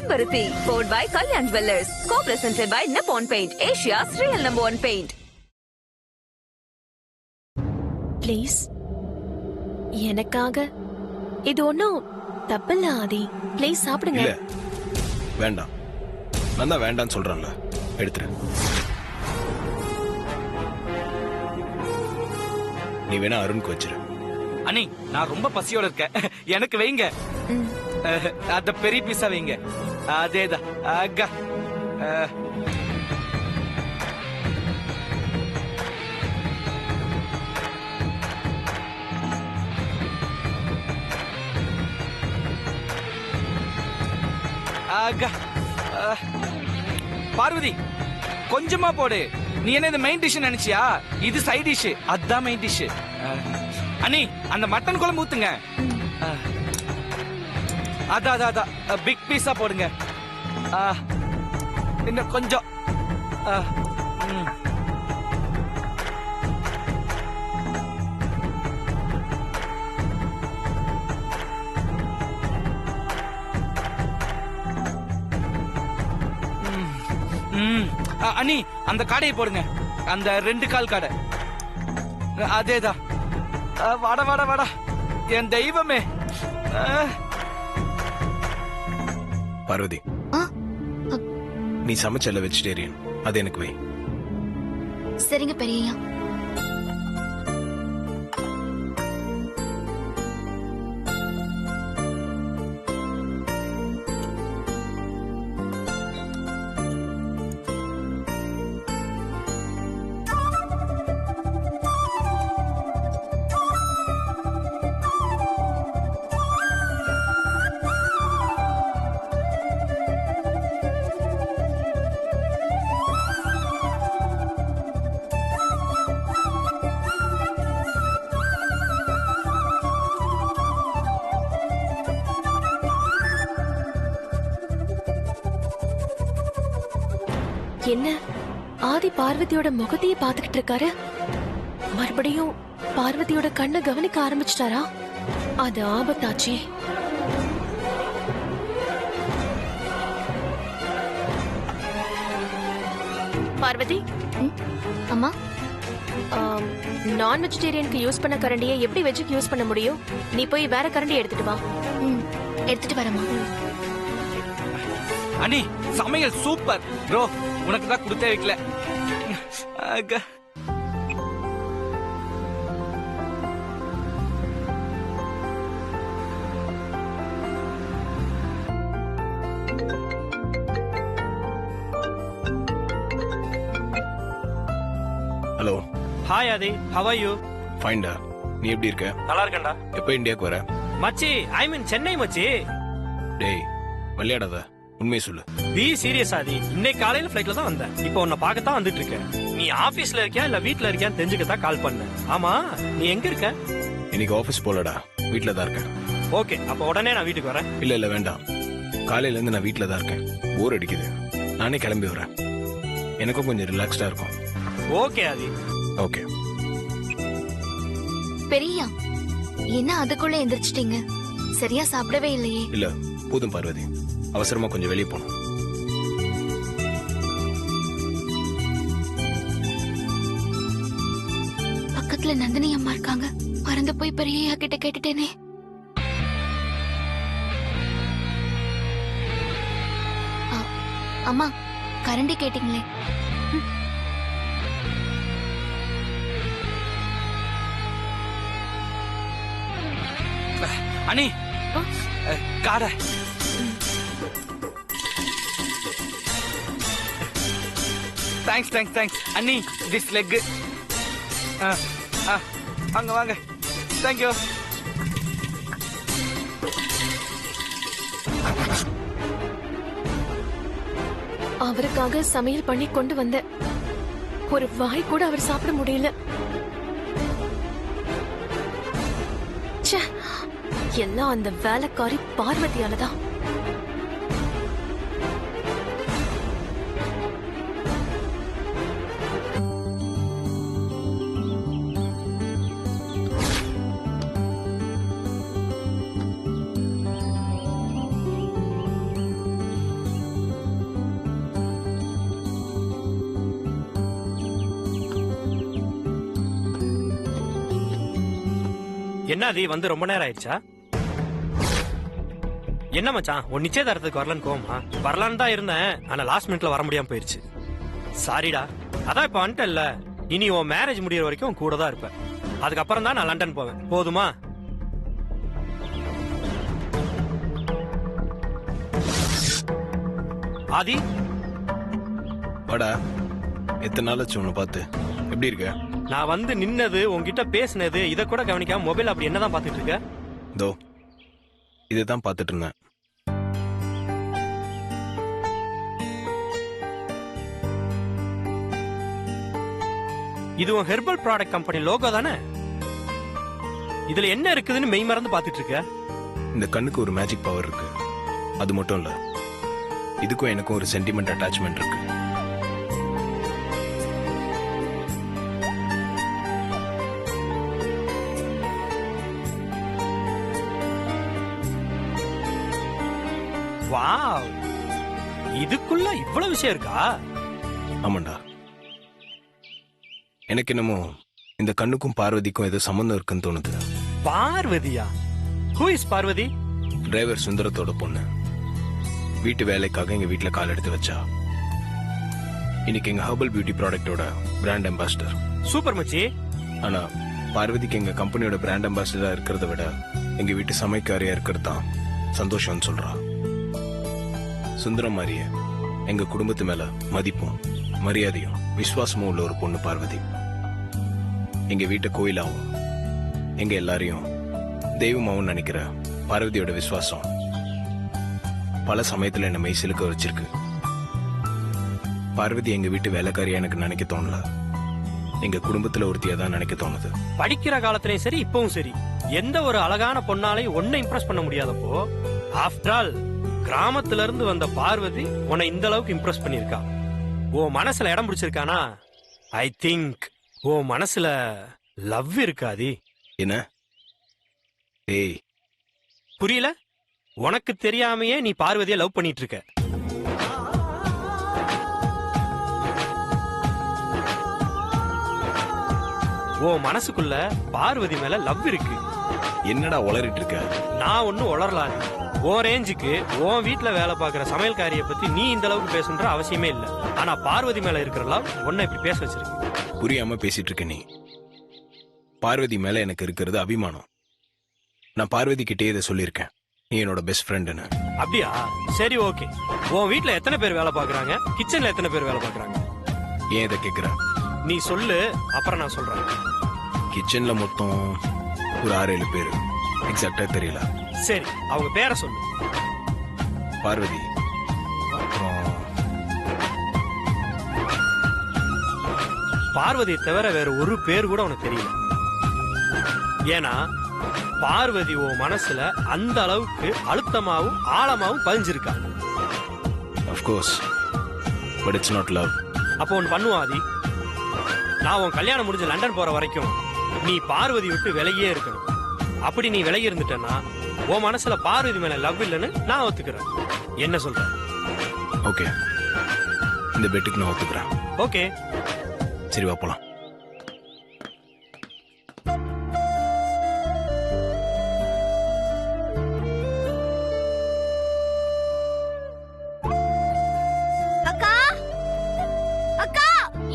Chembaruthi, powered by Kalyan Jewellers, co-presented by Nippon Paint, Asia's real #1 paint. Please எனக்காக இது ஒன்றும் தப்பில்ல ஆதி. Please சாப்பிடுங்க. இல்ல வேண்டாம், நான் தான் வேண்டான்னு சொல்றேன்ல, எடுத்துரு. நீ வேணா அருணுக்கு வச்சிரு. அண்ணி நான் ரொம்ப பசியோட இருக்கேன், எனக்கு வைங்க. அத பெரிய பீஸா வைங்க. அதேதான் அக்கா. பார்வதி கொஞ்சமா போடு. நீ என்ன இது மெயின் டிஷ் நினைச்சியா? இது சைட் டிஷ், அதான் மெயின் டிஷ். அண்ணி அந்த மட்டன் குழம்பு ஊத்துங்க. அதான் பிக் பீஸா போடுங்க. இன்னும் கொஞ்சம். அண்ணி அந்த காடையை போடுங்க, அந்த 2 கால் காடை. அதேதான். வாடா வாடா வாடா என் தெய்வமே. பார்வதி, நீ சமைச்சல வெஜிடேரியன், அது எனக்கு வை. சரிங்க பெரியய்யா. என்ன ஆதி பார்வதியோட முகத்தையே பாத்துக்கிட்டு இருக்காரு? மறுபடியும் பார்வதியோட கண்ணை கவனிக்க ஆரம்பிச்சிட்டாரா? அது ஆபத்தாச்சே. பார்வதி, அம்மா, நான் வெஜிடேரியனுக்கு யூஸ் பண்ண கரண்டியை எப்படி வெஜ்ஜுக்கு யூஸ் பண்ண முடியும்? நீ போய் வேற கரண்டி எடுத்துட்டு வா. எடுத்துட்டு வரமா. அண்ணி சமையல் சூப்பர் ப்ரோ, உனக்கு தான் கொடுத்தே வைக்கல. Hello. Hi Adhi, how are you? ஃபைன்டா, நீ எப்படி இருக்க? நல்லா இருக்கேன்டா. எப்போ இந்தியாவுக்கு வர? மச்சி, ஐ மீன் சென்னை மச்சி. டேய் விளையாடாத, உண்மையை சொல்லு. பி சீரியஸ் ஆதி, இன்னைக்கு காலையில ஃபிளைட்ல தான் வந்தேன். இப்போ உன்னை பார்க்கத்தான் வந்துட்டு இருக்கேன். நீ ஆபீஸ்ல இருக்கியா இல்ல வீட்ல இருக்கியான்னு தெரிஞ்சுக்கத்தான் கால் பண்ணேன். ஆமா, நீ எங்க இருக்க? இன்னைக்கு ஆபீஸ் போலடா, வீட்ல தான் இருக்கேன். ஓகே, அப்ப உடனே நான் வீட்டுக்கு வரேன். இல்ல வேண்டாம், காலையில இருந்து நான் வீட்ல தான் இருக்கேன். போர் அடிக்குது, நானே கிளம்பி வரேன். எனக்கும் கொஞ்சம் ரிலாக்ஸ்டா இருக்கும். ஓகே ஆதி. ஓகே. பெரியய்யா, என்ன அதுக்குள்ள எந்திரிச்சிட்டீங்க? சரியா சாப்பிடவே இல்லையே. இல்ல போதும் பார்வதி, அவசரமா கொஞ்சம் வெளியே போகணும். பக்கத்துல நந்தினி அம்மா இருக்காங்க, மறந்து போய் பெரியய்யா கிட்ட கேட்டுட்டேனே. அம்மா, கரண்டி கேட்டீங்களே. அண்ணி காடை. தேங்க்ஸ் தேங்க்ஸ் தேங்க்ஸ் அண்ணி. This leg. வாங்க வாங்க. தேங்க்யூ. அவருக்காக சமையல் பண்ணி கொண்டு வந்த ஒரு வாய் கூட அவர் சாப்பிட முடியல. எல்லாம் அந்த வேலைக்காரி பார்வதியாலதான். என்ன அது வந்து ரொம்ப நேரம் ஆயிடுச்சா? என்ன மச்சான் உன் நிச்சயதார்த்தத்துக்கு வரலன்னு கோமா? வரலான்னு தான் இருந்தேன், ஆனா லாஸ்ட் மினிட்ல வர முடியாம போயிருச்சு. சாரிடா. அதான் இப்ப வந்துட்டல்ல, இனி உன் மேரேஜ் முடியற வரைக்கும் உன் கூட தான் இருப்பேன். அதுக்கப்புறம் தான் நான் லண்டன் போவேன். போதுமா? ஆதி வாடா, எத்தனை நாள் ஆச்சு உன்னை பார்த்து? எப்படி இருக்க? நான் வந்து நின்னது, உன்கிட்ட பேசினது இத கூட கவனிக்காம மொபைல் அப்படி என்னதான் பாத்துட்டு இருக்க? இதோ இதைதான் பார்த்துட்டு இருந்தேன். இது உன் ஹெர்பல் ப்ராடக்ட் கம்பெனி லோகோ தானே? இதுல என்ன இருக்குதுன்னு மெய் மறந்து பாத்துட்டு இருக்க? இந்த கண்ணுக்கு ஒரு மேஜிக் பவர் இருக்கு. அது மட்டும் இல்ல, இதுக்கும் எனக்கும் ஒரு சென்டிமெண்ட் அட்டாச்மெண்ட் இருக்கு. வாவ், இதுக்குள்ள இவ்வளவு விஷயம் இருக்கா? ஆமாண்டா, எனக்கு என்னமோ இந்த கண்ணுக்கும் பார்வதிக்கும் ஏதோ சம்பந்தம் இருக்குன்னு தோணுது. பார்வதியா? Who is Parvathi? டிரைவர் சுந்தரத்தோட பொண்ணு. வீட்டு வேலைக்காக எங்க வீட்டுல கால் எடுத்து வச்சா. இன்னைக்கு எங்க ஹெர்பல் பியூட்டி ப்ராடக்டோட பிராண்ட் அம்பாசிடர். சூப்பர் மச்சி. ஆனா பார்வதிக்கு எங்க கம்பெனியோட பிராண்ட் அம்பாசிடரா இருக்கிறத விட எங்க வீட்டு சமைக்காரியா இருக்கிறது தான் சந்தோஷம்னு சொல்றா. சுந்தரம் மாதிரியே எங்க குடும்பத்து மேல மதிப்பும் மரியாதையும் விசுவாசமும் உள்ள ஒரு பொண்ணு பார்வதி. எங்க வீட்டை கோயிலாவும் எங்க எல்லாரையும் தெய்வமாவும் நினைக்கிற பார்வதியோட விசுவாசம் பல சமயத்துல என்ன மெய் சிலுக்க வச்சிருக்கு. பார்வதி எங்க வீட்டு வேலைக்காரியா எனக்கு நினைக்க தோணல, எங்க குடும்பத்துல ஒருத்தியா தான் நினைக்க தோணுது. படிக்கிற காலத்திலயும் சரி இப்பவும் சரி எந்த ஒரு அழகான பொண்ணாலையும் ஒன்ன இம்ப்ரெஸ் பண்ண முடியாதப்போ, ஆஃப்டர் ஆல் கிராமத்துல இருந்து வந்த பார்வதி உன்னை இந்த அளவுக்கு இம்ப்ரெஸ் பண்ணிருக்கா. ஓ மனசுல இடம் பிடிச்சிருக்கானா? ஐ திங்க் ஓ மனசுல லவ் இருக்காதி. என்ன? ஏய், புரியல? உனக்கு தெரியாமையே நீ பார்வதியை லவ் பண்ணிட்டு இருக்க. ஓ மனசுக்குள்ள பார்வதி மேல லவ் இருக்கு. என்னடா உளறிட்டு இருக்க? நான் ஒன்னும் உளரலாது. உன் ரேஞ்சுக்கு உன் வீட்டுல வேலை பாக்குற சமையல்காரிய பத்தி நீ இந்த அளவுக்கு பேசுன்ற அவசியமே இல்ல. ஆனா பார்வதி மேல இருக்கிற லவ் உன்னை இப்படி பேச வச்சிருக்கு. புரியாம பேசிட்டு இருக்க நீ. பார்வதி மேல எனக்கு இருக்கிறது அபிமானம். நான் பார்வதி கிட்டே இதை சொல்லியிருக்கேன், நீ என்னோட பெஸ்ட் ஃப்ரெண்டுன்னு. அப்படியா? சரி, ஓகே. உன் வீட்டுல எத்தனை பேர் வேலை பாக்குறாங்க? கிச்சன்ல எத்தனை பேர் வேலை பாக்குறாங்க? ஏன் இதை கேக்குற? நீ சொல்லு, அப்புறம் நான் சொல்றேன். கிச்சன்ல மொத்தம் ஒரு 6-7 பேரு, எக்ஸாக்டா தெரியல. சரி, அவங்க பேரை சொல்லு. பார்வதி, அப்புறம் பார்வதியை தவிர வேற ஒரு பேர் கூட உனக்கு தெரியல. ஏன்னா பார்வதி உன் மனசுல அந்த அளவுக்கு அழுத்தமாவும் ஆழமாவும் பதிஞ்சிருக்கா. of course, but it's not love. அப்போ ஒன்னு பண்ணுவாதி, நான் உன் கல்யாணம் முடிஞ்சு லண்டன் போற வரைக்கும் நீ பார்வதி விட்டு விலகியே இருக்கணும். அப்படி நீ விலகி இருந்துட்டேன்னா உன் மனசுல பார்வதி மேல லவ் இல்லைன்னு நான் ஒத்துக்கிறேன். என்ன சொல்ற? ஓகே, இந்த பெட்டுக்கு நான் ஒத்துக்கிறேன். ஓகே, சரி, வா போலாம். அக்கா, அக்கா,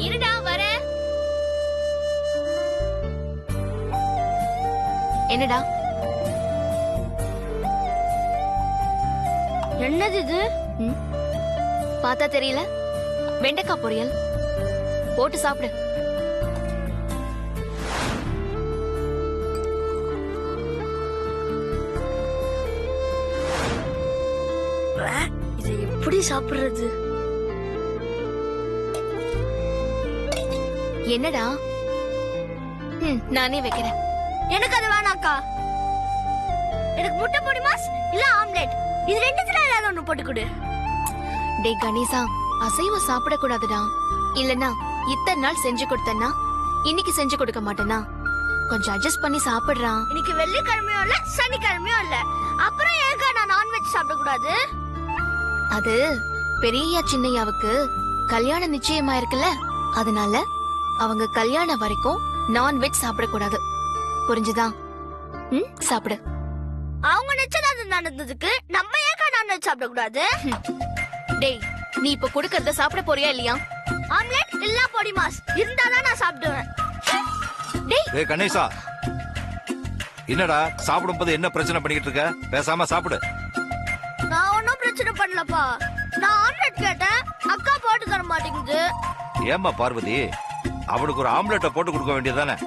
இருடா வரேன். என்னடா? என்னது இது? பார்த்தா தெரியல. வெண்டைக்காய் பொரியல் போட்டு சாப்பிடு. இது எப்படி சாப்பிடுறது? என்னடா? நானே வைக்கிறேன். எனக்கு அது வேணாக்கா. எனக்கு முட்டை பொடி மாஸ் இல்ல ஆம்லெட், இது ரெண்டுத்துல ஏதாவது ஒண்ணு போட்டு கொடு. டேய் கணேசா, அசைவம் சாப்பிட கூடாதுடா. இல்லனா இத்தனை நாள் செஞ்சு கொடுத்தனா இன்னைக்கு செஞ்சு கொடுக்க மாட்டேனா? கொஞ்சம் அட்ஜஸ்ட் பண்ணி சாப்பிடுறா. இன்னைக்கு வெள்ளிக்கிழமையும் இல்ல சனிக்கிழமையும் இல்ல, அப்புறம் ஏங்க நான் நான்வெஜ் சாப்பிட கூடாது? அது பெரியய்யா சின்னையாவுக்கு கல்யாணம் நிச்சயமா இருக்குல்ல, அதனால அவங்க கல்யாணம் வரைக்கும் நான்வெஜ் சாப்பிட கூடாது. புரிஞ்சுதா? சாப்பிடு. அவங்க நிச்சயதார்த்தம் நடந்ததுக்கு நம்ம ஏன் நான்வெஜ் சாப்பிட கூடாது? டேய், நீ இப்ப குடுக்கறத சாப்பிட போறியா இல்லையா? ஆம்லெட் இல்ல பொடி மாஸ் இருந்தாதான் நான் சாப்பிடுவேன். டேய் கணேசா, என்னடா சாப்பிடும்போது என்ன பிரச்சனை பண்ணிக்கிட்டு இருக்க? பேசாம சாப்பிடு. நான் ஒன்னும் பிரச்சனை பண்ணலப்பா. நான் ஆம்லெட் கேட்டேன், அக்கா போட்டு தர மாட்டேங்குது. ஏம்மா பார்வதி, அவளுக்கு ஒரு ஆம்லெட்டை போட்டு கொடுக்க வேண்டியதானே?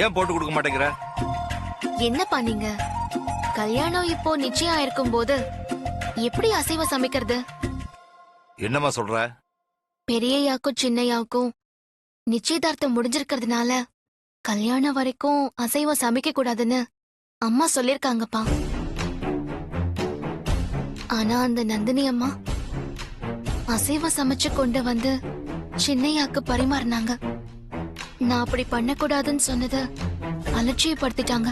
ஏன் போட்டு கொடுக்க மாட்டேங்கிற? என்னப்பா நீங்க? கல்யாணம் இப்போ நிச்சயம் ஆயிருக்கும் போது எப்படி அசைவம் சமைக்கிறது? என்னம்மா சொல்ற? பெரியயாக்கும் சின்னையாவுக்கும் நிச்சயதார்த்தம் முடிஞ்சிருக்கிறதுனால கல்யாணம் வரைக்கும் அசைவம் சமைக்க கூடாதுன்னு அம்மா சொல்லிருக்காங்கப்பா. ஆனா அந்த நந்தினி அம்மா அசைவம் சமைச்சு கொண்டு வந்து சின்னையாக்கு பரிமாறினாங்க. நான் அப்படி பண்ணக்கூடாதுன்னு சொன்னதை அலட்சியப்படுத்திட்டாங்க.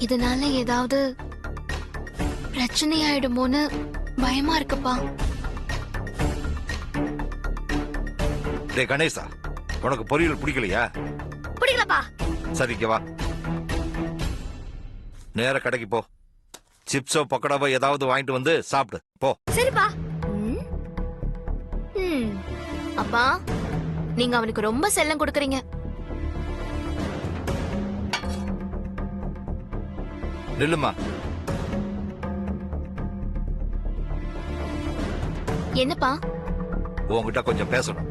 இதனால ஏதாவது பிரச்சனை ஆயிடுமோன்னு பயமா இருக்குப்பா. டேய் கணேசா, உனக்கு பொரியல் பிடிக்கலையா? பிடிக்கலப்பா. சரிங்க வா, நேர கடைக்கு போ. சிப்ஸோ பக்கோடாவோ ஏதாவது வாங்கிட்டு வந்து சாப்பிடு போ. சரிப்பா. அப்பா, நீங்க அவனுக்கு ரொம்ப செல்லம் கொடுக்கறீங்க. நில்லுமா. என்னப்பா? உன்கிட்ட கொஞ்சம் பேசணும்.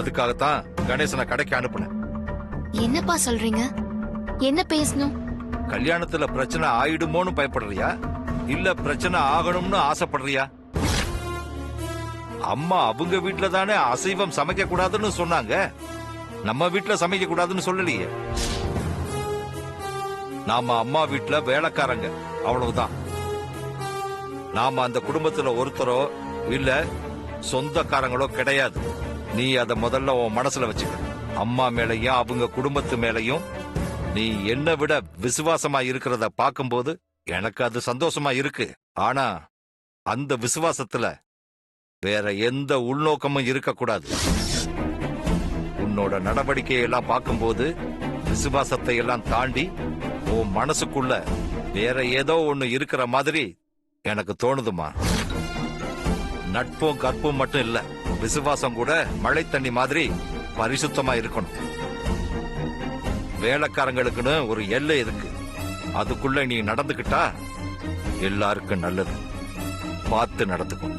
அதுக்காகத்தான் கணேசனை கடைக்கு அனுப்புனேன். என்னப்பா சொல்றீங்க? என்ன பேசணும்? கல்யாணத்துல பிரச்சனை ஆயிடுமோன்னு பயப்படுறியா, இல்ல பிரச்சனை ஆகணும்னு ஆசைப்படுறியா? அம்மா அவங்க வீட்டுல தானே அசைவம் சமைக்க கூடாதுன்னு சொன்னாங்க. நம்ம வீட்டுல சமைக்க கூடாதுன்னு சொல்லலையே. நாம அம்மா வீட்டுல வேலைக்காரங்க, அவ்வளவுதான். நாம அந்த குடும்பத்துல ஒருத்தரோ இல்ல சொந்தக்காரங்களோ கிடையாது. நீ அத முதல்ல உன் மனசுல வச்சுக்க. அம்மா மேலையும் அவங்க குடும்பத்து மேலையும் நீ என்னை விட விசுவாசமா இருக்கிறத பார்க்கும்போது எனக்கு அது சந்தோஷமா இருக்கு. ஆனா அந்த விசுவாசத்துல வேற எந்த உள்நோக்கமும் இருக்கக்கூடாது. உன்னோட நடவடிக்கையெல்லாம் பார்க்கும்போது விசுவாசத்தை எல்லாம் தாண்டி உன் மனசுக்குள்ள வேற ஏதோ ஒண்ணு இருக்கிற மாதிரி எனக்கு தோணுதுமா. நட்பும் கற்பும் மட்டும் இல்ல, விசுவாசம் கூட மழை தண்ணி மாதிரி பரிசுத்தமா இருக்கணும். வேலைக்காரங்களுக்குன்னு ஒரு எல்லை இருக்கு. அதுக்குள்ள நீ நடந்துக்கிட்டா எல்லாருக்கும் நல்லது. பார்த்து நடந்துக்கும்.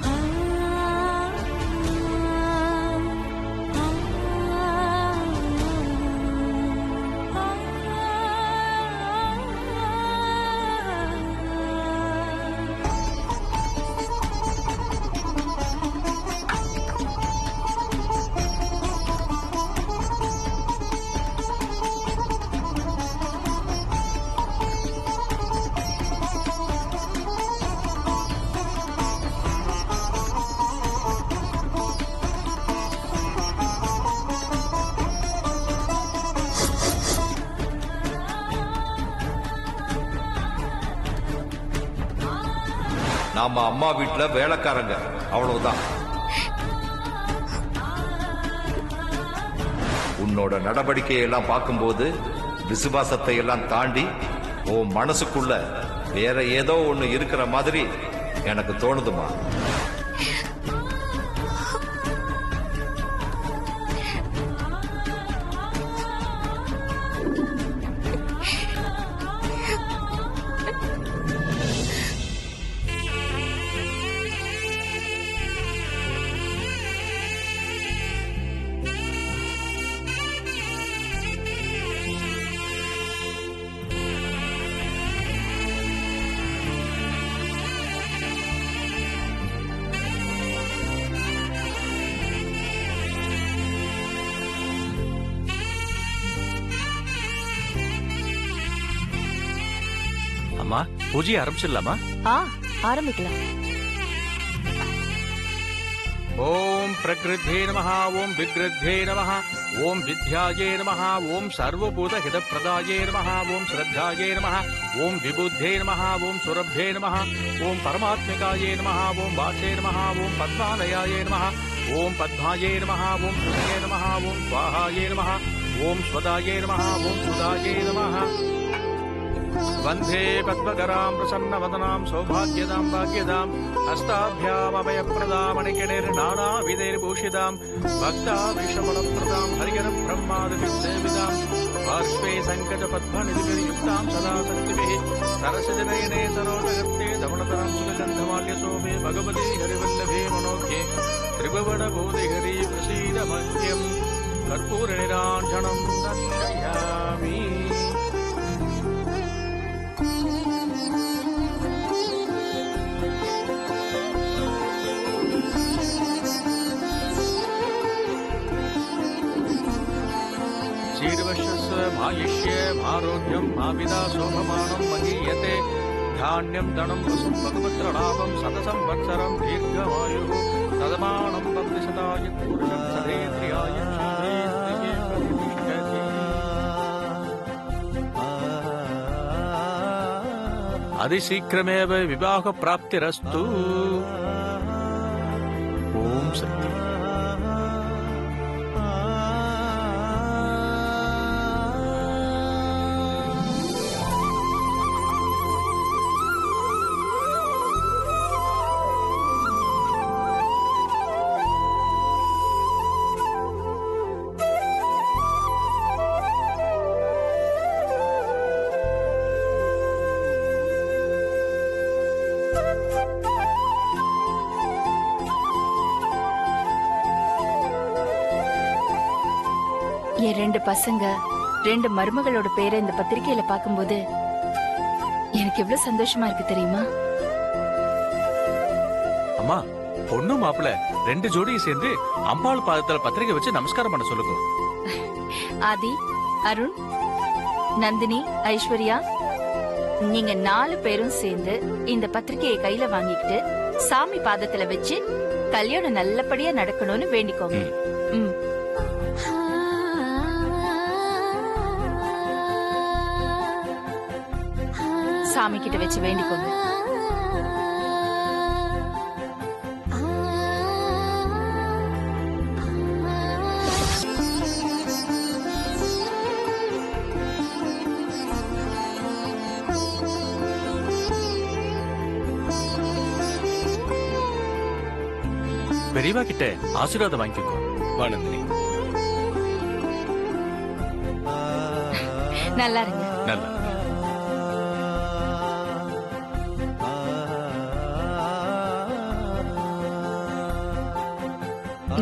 நாம அம்மா வீட்டுல வேலைக்காரங்க, அவ்வளவுதான். உன்னோட நடவடிக்கையெல்லாம் பார்க்கும்போது விசுவாசத்தை எல்லாம் தாண்டி உன் மனசுக்குள்ள வேற ஏதோ ஒண்ணு இருக்கிற மாதிரி எனக்கு தோணுதுமா. அம்மா, பூஜையை ஆரம்பிச்சிடலாமா? ஆரம்பிக்கலாம். ஓம் பிரகிருத்தே நமஹ, ஓம் விக்ருத்தே நமஹ, ஓம் வித்யாயே நமஹ, ஓம் சர்வபூத ஹிதப்பிரதாயே நமஹ, ஓம் ஸ்ரத்தாயே நமஹ, ஓம் விபுத்தே நமஹ, ஓம் சுரப்தே நமஹ, ஓம் பரமாத்மிகாயே நமஹ, ஓம் வாசே நமஹ, ஓம் பத்மாலயாயே நமஹ, ஓம் பத்மாயே நமஹ, ஓம் சுதயே நமஹ, ஓம் ஸ்வாஹாயே நமஹ, ஓம் ஸ்வதாயே நமஹ, ஓம் சுதாயே நமஹ. वन्दे पद्मकरां प्रसन्नवदनां सौभाग्यदां भाग्यदां हस्ताभ्यामभयप्रदामणिकिणिर्नानाविधैर्भूषितां भक्ताविषफलप्रदां हरिहरब्रह्मादिभिर्सेवितां पार्श्वे सङ्कटपद्मनिधिभिर्युक्तां सदा शक्तिभिः सरसिजनयने सरोजगत्ते धवलतरां सुगन्धमाल्यशोभे भगवती हरिवल्लभे मनोज्ञे त्रिभुवनभूतिहरि प्रसीद मह्यम् कर्पूरनिराञ्जनं दर्शयामि। शीर्वशस्व मायुष्य मारोग्यं माविदा शोभमानं महीयते धान्यं धनं वसुं भगवत्रलाभं शतसंवत्सरं दीर्घमायुः तदमानं भक्तिशताय पुरुषं सदेन्द्रियाय शूद्रेन्द्रिये प्रतिष्ठति। अतिशीघ्रमेव विवाहप्राप्तिरस्तु। ॐ सत्य। என் 2 பசங்க 2 மருமகளோட பேரை இந்த பத்திரிக்கையில பாக்கும்போது எனக்கு எவ்வளவு சந்தோஷமா இருக்கு தெரியுமா? அம்மா, பொண்ணு மாப்பிள்ள 2 ஜோடியை சேர்ந்து அம்பாள் பாதத்துல பத்திரிக்கை வச்சு நமஸ்காரம் பண்ண சொல்லுங்க. ஆதி, அருண், நந்தினி, ஐஸ்வர்யா, நீங்க 4 பேரும் சேர்ந்து இந்த பத்திரிக்கையை கையில வாங்கிக்கிட்டு சாமி பாதத்துல வச்சு கல்யாணம் நல்லபடியா நடக்கணும்னு வேண்டிக்கோங்க. ம். சாமி கிட்ட வச்சு வேண்டிக்கோங்க. பெரியவா கிட்ட ஆசீர்வாதம் வாங்கிக்கோ. வா நந்தினி. நல்லா இருங்க. நல்ல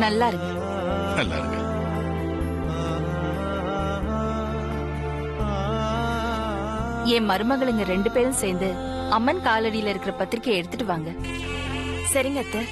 நல்லா இருங்க. நல்லா இருக்கு. என் மருமகளுங்க 2 பேரும் சேர்ந்து அம்மன் காலடியில இருக்கிற பத்திரிக்கையை எடுத்துட்டு வாங்க. சரிங்க அத்தை.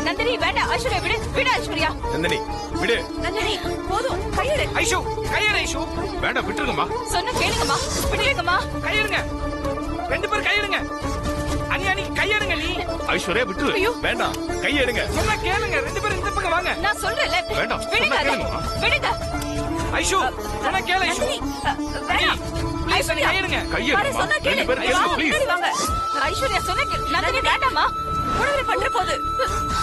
நந்தினி வேண்டாம். ஐஸ்வர்யா விடு. விடு ஐஸ்வர்யா. நந்தினி விடு. நந்தினி போதும். கையெடு. ஐஷு கையெடு. ஐஷு வேண்டாம், விட்டுருங்கம்மா. சொன்ன கேளுங்கம்மா. விடுங்கம்மா. கையெடுங்க. 2 பேரும் கையெடுங்க. அண்ணி கையெடுங்க. நீ ஐஸ்வர்யா விட்டு. வேண்டாம், கையெடுங்க. சொன்னா கேளுங்க. 2 பேரும் இந்த பக்கம் வாங்க. நான் சொல்றேன்ல. வேண்டாம், விடுங்க. விடுங்க. ஐஷு சொன்னா கேளு. ஐஷு வேண்டாம். ப்ளீஸ் கையெடுங்க. கையெடுங்க. சொன்னா கேளு. வாங்க. ஐஸ்வர்யா சொன்னா கேளு. நந்தினி வேண்டாம்மா. உடனே பண்ற போது.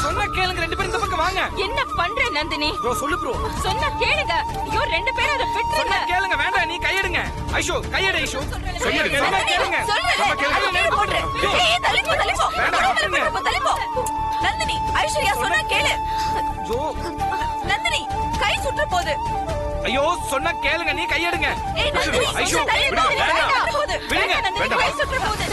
சொன்னா கேளுங்க. 2 பேரும் இந்த பக்கம் வாங்க. என்ன பண்ற நந்தினி? ப்ரோ சொல்லு ப்ரோ. சொன்னா கேளுங்க. ஐயோ 2 பேரும் அத சொன்னா விட்டுருங்க. கேளுங்க. வேண்டாம், நீ கையெடுங்க. ஐஷு கையெடு. ஐஷு கையெடுங்க. சொன்னா கேளுங்க. சொன்னா கேளுங்க. ஏய் தள்ளி போ. வேண்டாம், தள்ளி போ. நந்தினி ஐஸ்வர்யா சொன்னா கேளு. ஜோ நந்தினி கை சுற்ற போது. ஐயோ சொன்னா கேளுங்க. நீ கையெடுங்க. ஏய் நந்தினி ஐஷு தள்ளி போ. வேண்டாம். விடுங்க. நந்தினி கை சுற்ற போது.